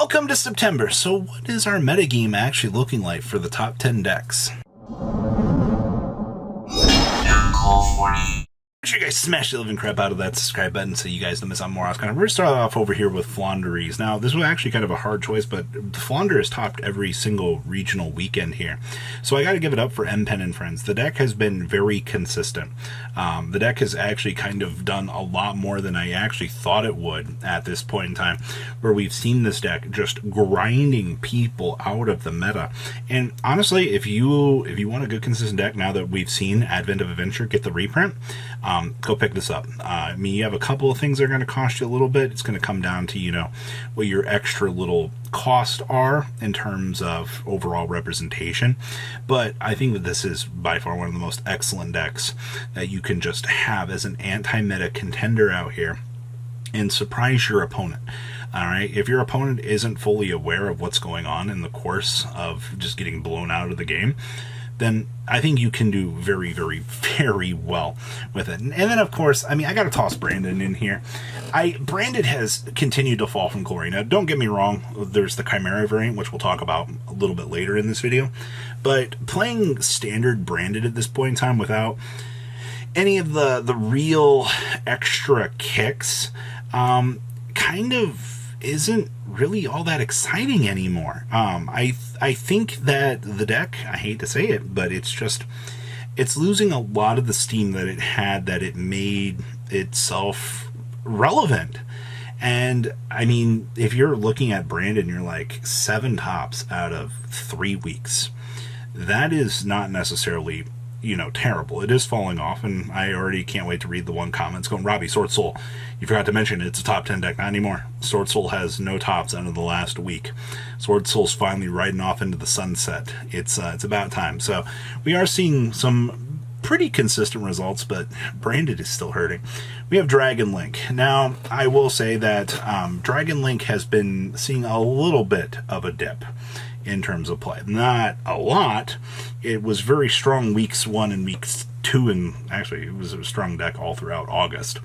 Welcome to September. So what is our metagame actually looking like for the top 10 decks? Make sure you guys smash the living crap out of that subscribe button so you guys don't miss out on more. We're going to start off over here with Flanders. Now, this was actually kind of a hard choice, but Flanders topped every single regional weekend here. So I got to give it up for M-Pen and Friends. The deck has been very consistent. The deck has actually kind of done a lot more than I actually thought it would at this point in time, where we've seen this deck just grinding people out of the meta. And honestly, if you want a good consistent deck now that we've seen Advent of Adventure get the reprint, go pick this up. I mean, you have a couple of things that are going to cost you a little bit. It's going to come down to, you know, what your extra little costs are in terms of overall representation. But I think that this is by far one of the most excellent decks that you can just have as an anti-meta contender out here and surprise your opponent. All right, if your opponent isn't fully aware of what's going on in the course of just getting blown out of the game, then I think you can do very, very, very well with it. And then, of course, I mean, I got to toss Brandon in here. Brandon has continued to fall from glory. Now, don't get me wrong. There's the Chimera variant, which we'll talk about a little bit later in this video. But playing standard Brandon at this point in time without any of the real extra kicks kind of isn't really all that exciting anymore. I think that the deck, I hate to say it, but it's losing a lot of the steam that it had, that it made itself relevant. And I mean, if you're looking at Brandon, you're like 7 tops out of 3 weeks. That is not necessarily, you know, terrible. It is falling off, and I already can't wait to read the one comment. It's going, Robbie, Sword Soul, you forgot to mention it's a top 10 deck. Not anymore. Sword Soul has no tops out of the last week. Sword Soul's finally riding off into the sunset. It's about time. So we are seeing some pretty consistent results, but Brandon is still hurting. We have Dragon Link. Now, I will say that Dragon Link has been seeing a little bit of a dip in terms of play. Not a lot. It was very strong weeks 1 and weeks 2, and actually it was a strong deck all throughout August.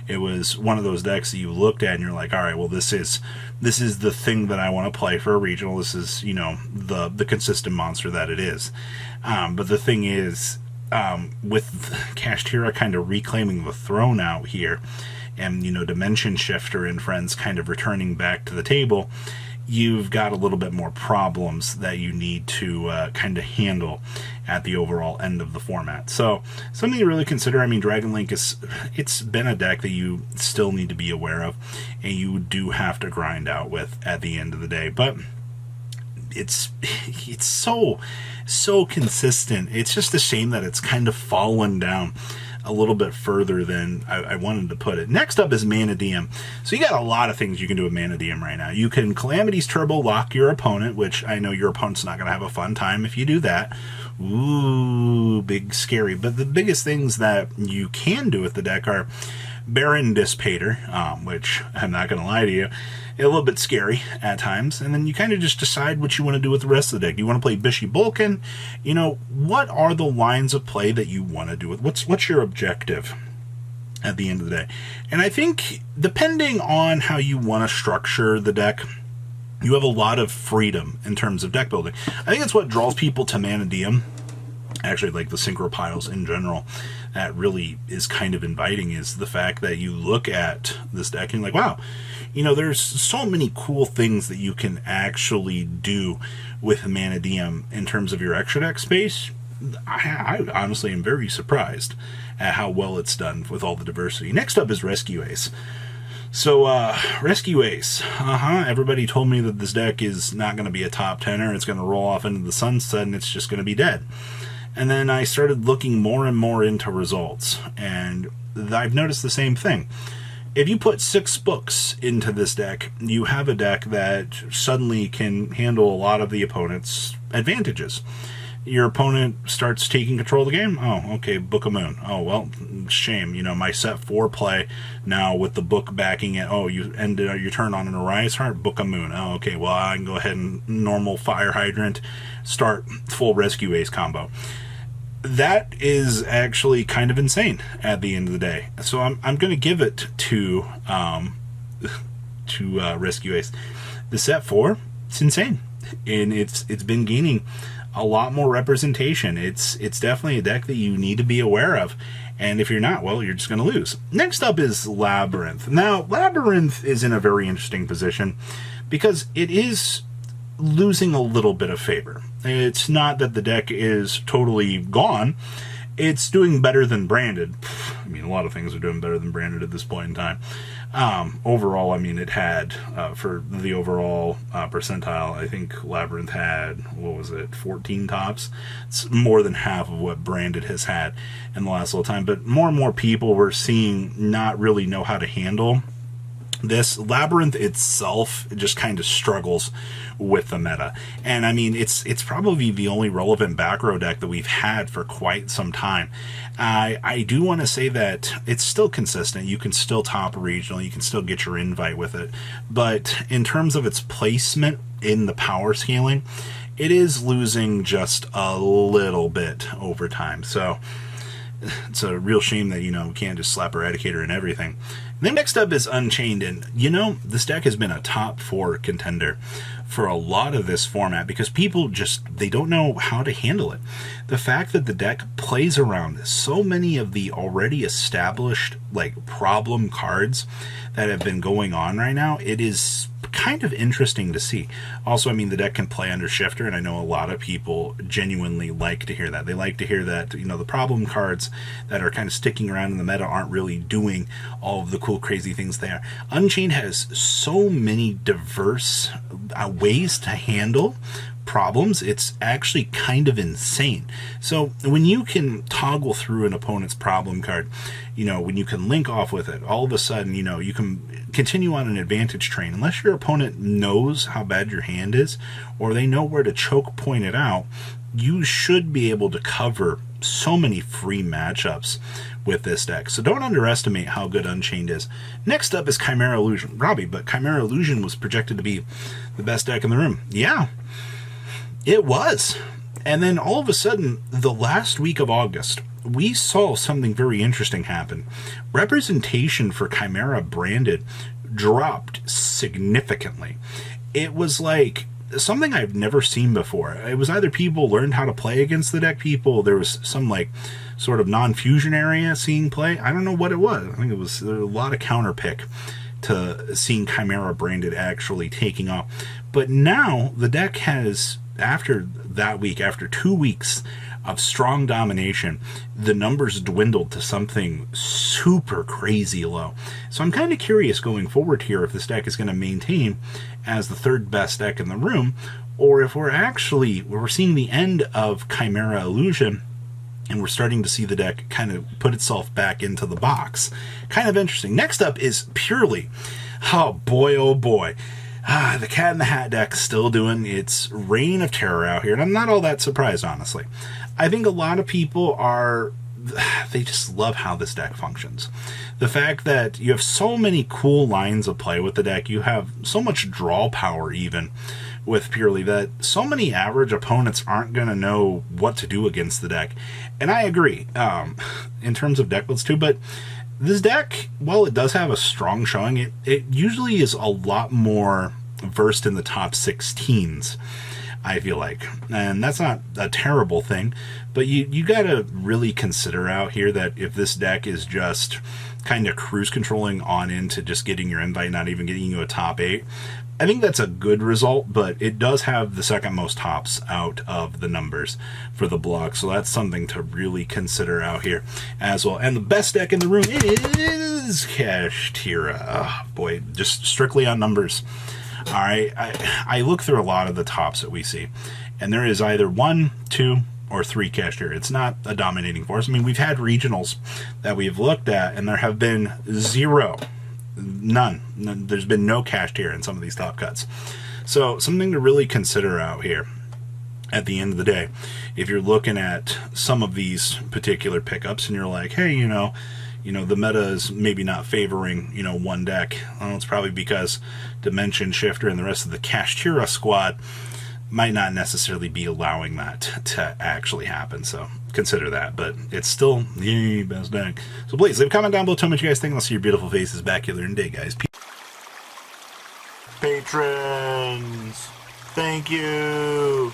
It was one of those decks that you looked at and you're like, all right, well, this is the thing that I want to play for a regional. This is, you know, the consistent monster that it is. But the thing is, with Kashtira kind of reclaiming the throne out here, and, you know, Dimension Shifter and Friends kind of returning back to the table, you've got a little bit more problems that you need to kind of handle at the overall end of the format. So something to really consider. I mean, Dragon Link it's been a deck that you still need to be aware of, and you do have to grind out with at the end of the day. But it's so consistent. It's just a shame that it's kind of fallen down a little bit further than I wanted to put it. Next up is Mana DM. So you got a lot of things you can do with Mana DM right now. You can Calamity's Turbo lock your opponent, which I know your opponent's not going to have a fun time if you do that. Ooh, big scary. But the biggest things that you can do with the deck are Baron Dissipator, which I'm not going to lie to you, a little bit scary at times. And then you kind of just decide what you want to do with the rest of the deck. You want to play Bishy Bulkin? You know, what are the lines of play that you want to do with? What's your objective at the end of the day? And I think depending on how you want to structure the deck, you have a lot of freedom in terms of deck building. I think it's what draws people to Mana DM. Actually, like the synchro piles in general, that really is kind of inviting, is the fact that you look at this deck and you're like, wow, you know, there's so many cool things that you can actually do with Mana DM in terms of your extra deck space. I honestly am very surprised at how well it's done with all the diversity. Next up is Rescue Ace. So, Rescue Ace. Everybody told me that this deck is not going to be a top 10er. It's going to roll off into the sunset and it's just going to be dead. And then I started looking more and more into results, and I've noticed the same thing. If you put 6 books into this deck, you have a deck that suddenly can handle a lot of the opponent's advantages. Your opponent starts taking control of the game. Oh, okay, Book of Moon. Oh, well, shame. You know, my set 4 play now with the book backing it. Oh, you ended your turn on an Orias Heart, Book of Moon. Oh, okay, well, I can go ahead and normal Fire Hydrant, start full Rescue Ace combo. That is actually kind of insane at the end of the day. So I'm going to give it to Rescue Ace. The set 4, it's insane. And it's been gaining a lot more representation. It's definitely a deck that you need to be aware of. And if you're not, well, you're just going to lose. Next up is Labyrinth. Now, Labyrinth is in a very interesting position because it is losing a little bit of favor. It's not that the deck is totally gone. It's doing better than Branded. I mean, a lot of things are doing better than Branded at this point in time. Overall, I mean, it had, for the overall percentile, I think Labyrinth had, 14 tops? It's more than half of what Branded has had in the last little time. But more and more people we're seeing not really know how to handle this. Labyrinth itself just kind of struggles with the meta. And I mean, it's probably the only relevant back row deck that we've had for quite some time. I do want to say that it's still consistent. You can still top regional. You can still get your invite with it. But in terms of its placement in the power scaling, it is losing just a little bit over time. So it's a real shame that, we can't just slap Eradicator and everything. And then next up is Unchained, and this deck has been a top 4 contender for a lot of this format because people they don't know how to handle it. The fact that the deck plays around so many of the already established problem cards that have been going on right now, it is kind of interesting to see. Also, I mean, the deck can play under Shifter, and I know a lot of people genuinely like to hear that. They like to hear that, the problem cards that are kind of sticking around in the meta aren't really doing all of the cool, crazy things there. Unchained has so many diverse ways to handle problems. It's actually kind of insane. So when you can toggle through an opponent's problem card, when you can link off with it, all of a sudden, you can continue on an advantage train. Unless your opponent knows how bad your hand is, or they know where to choke point it out, you should be able to cover so many free matchups with this deck. So don't underestimate how good Unchained is. Next up is Chimera Illusion. Robbie, but Chimera Illusion was projected to be the best deck in the room. Yeah, it was. And then all of a sudden, the last week of August, we saw something very interesting happen. Representation for Chimera Branded dropped significantly. It was like something I've never seen before. It was either people learned how to play against the deck, there was some sort of non-fusion area seeing play. I don't know what it was. I think there was a lot of counter pick to seeing Chimera Branded actually taking off. But now the deck has, after that week, after 2 weeks of strong domination, the numbers dwindled to something super crazy low. So I'm kind of curious going forward here if this deck is going to maintain as the 3rd best deck in the room, or if we're seeing the end of Chimera Illusion and we're starting to see the deck kind of put itself back into the box. Kind of interesting. Next up is Purely. Oh boy. The Cat in the Hat deck still doing its reign of terror out here, and I'm not all that surprised, honestly. I think a lot of people they just love how this deck functions. The fact that you have so many cool lines of play with the deck, you have so much draw power even with Purely, that so many average opponents aren't going to know what to do against the deck. And I agree, in terms of deck builds too, but this deck, while it does have a strong showing, it usually is a lot more versed in the top 16s, I feel like. And that's not a terrible thing, but you got to really consider out here that if this deck is just kind of cruise controlling on into just getting your invite, not even getting you a top 8, I think that's a good result, but it does have the 2nd most tops out of the numbers for the block, so that's something to really consider out here as well. And the best deck in the room is Kashtira. Oh, boy, just strictly on numbers. All right, I look through a lot of the tops that we see, and there is either 1, 2, or 3 Kashtira. It's not a dominating force. I mean, we've had regionals that we've looked at, and there have been 0. None. There's been no Kashtira in some of these top cuts. So something to really consider out here at the end of the day. If you're looking at some of these particular pickups and you're like, hey, the meta is maybe not favoring, one deck. Well, it's probably because Dimension Shifter and the rest of the Kashtira squad might not necessarily be allowing that to actually happen. So consider that, but it's still the best deck. So please leave a comment down below. Tell me what you guys think. I'll see your beautiful faces back here in a day, guys. patrons. Thank you.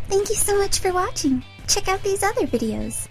Thank you so much for watching. Check out these other videos.